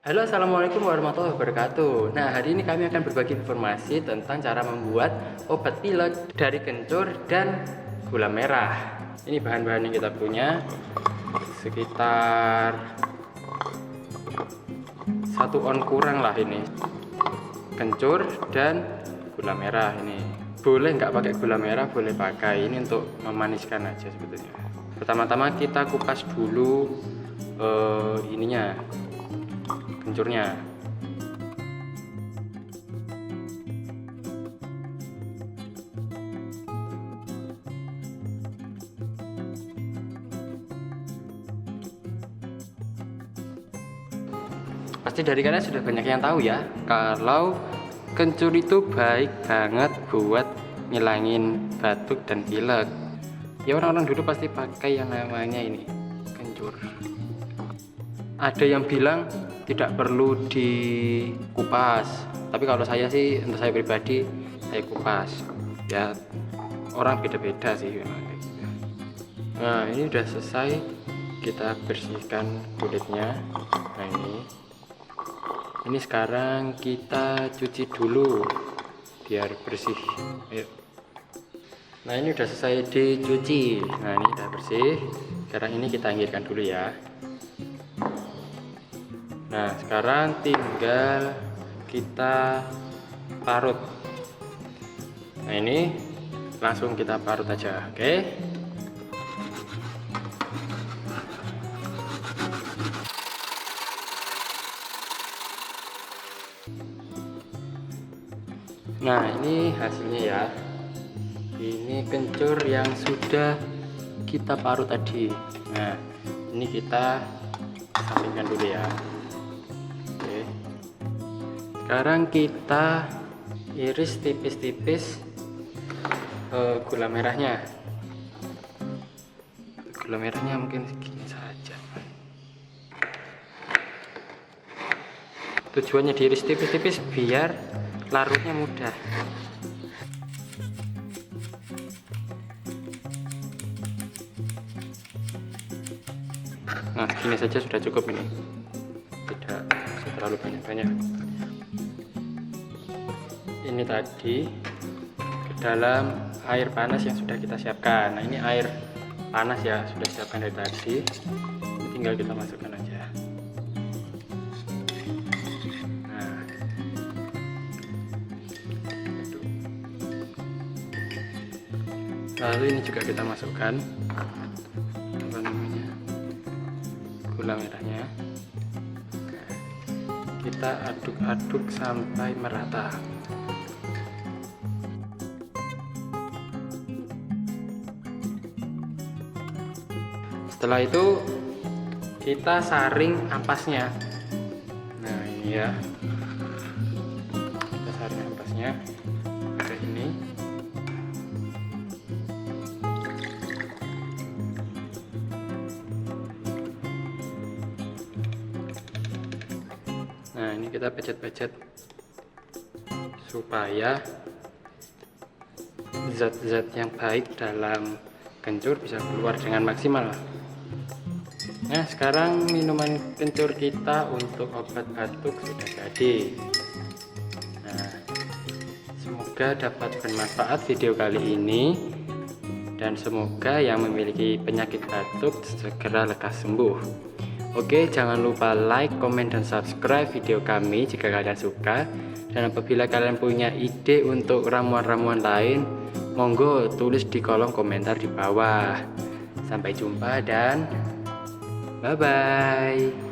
Halo, assalamualaikum warahmatullahi wabarakatuh. Nah, hari ini kami akan berbagi informasi tentang cara membuat obat pilek dari kencur dan gula merah. Ini bahan-bahan yang kita punya, sekitar 1 on kurang lah ini. Kencur dan gula merah ini. Boleh nggak pakai gula merah, boleh pakai. Ini untuk memaniskan aja sebetulnya. Pertama-tama kita kupas dulu kencurnya. Pasti dari kalian sudah banyak yang tahu ya, kalau kencur itu baik banget buat ngilangin batuk dan pilek. Ya, orang-orang dulu pasti pakai yang namanya ini, kencur. Ada yang bilang tidak perlu dikupas, tapi kalau saya sih, untuk saya pribadi, saya kupas. Ya, orang beda-beda sih memang. Nah, ini udah selesai, kita bersihkan kulitnya. Nah, ini sekarang kita cuci dulu biar bersih. Ayo. Nah, ini udah selesai dicuci. Nah, ini udah bersih. Sekarang ini kita anggirkan dulu ya. Nah, sekarang tinggal kita parut. Nah, ini langsung kita parut aja, oke? Nah, ini hasilnya ya. Ini kencur yang sudah kita parut tadi. Nah, ini kita sampingkan dulu ya. Oke. Sekarang kita iris tipis-tipis gula merahnya. Gula merahnya mungkin segini saja. Tujuannya diiris tipis-tipis biar larutnya mudah. Nah, segini saja sudah cukup ini, tidak usah terlalu banyak-banyak. Ini tadi ke dalam air panas yang sudah kita siapkan. Nah, ini air panas ya, sudah siapkan dari tadi, ini tinggal kita masukkan aja. Lalu ini juga kita masukkan gula merahnya. Kita aduk-aduk sampai merata. Setelah itu kita saring ampasnya. Nah, ini ya, kita saring ampasnya kayak ini. Nah, ini kita pecet-pecet supaya zat-zat yang baik dalam kencur bisa keluar dengan maksimal. Nah, sekarang minuman kencur kita untuk obat batuk sudah jadi. Nah, semoga dapat bermanfaat video kali ini, dan semoga yang memiliki penyakit batuk segera lekas sembuh. Oke, jangan lupa like, komen, dan subscribe video kami jika kalian suka. Dan apabila kalian punya ide untuk ramuan-ramuan lain, monggo tulis di kolom komentar di bawah. Sampai jumpa dan bye-bye.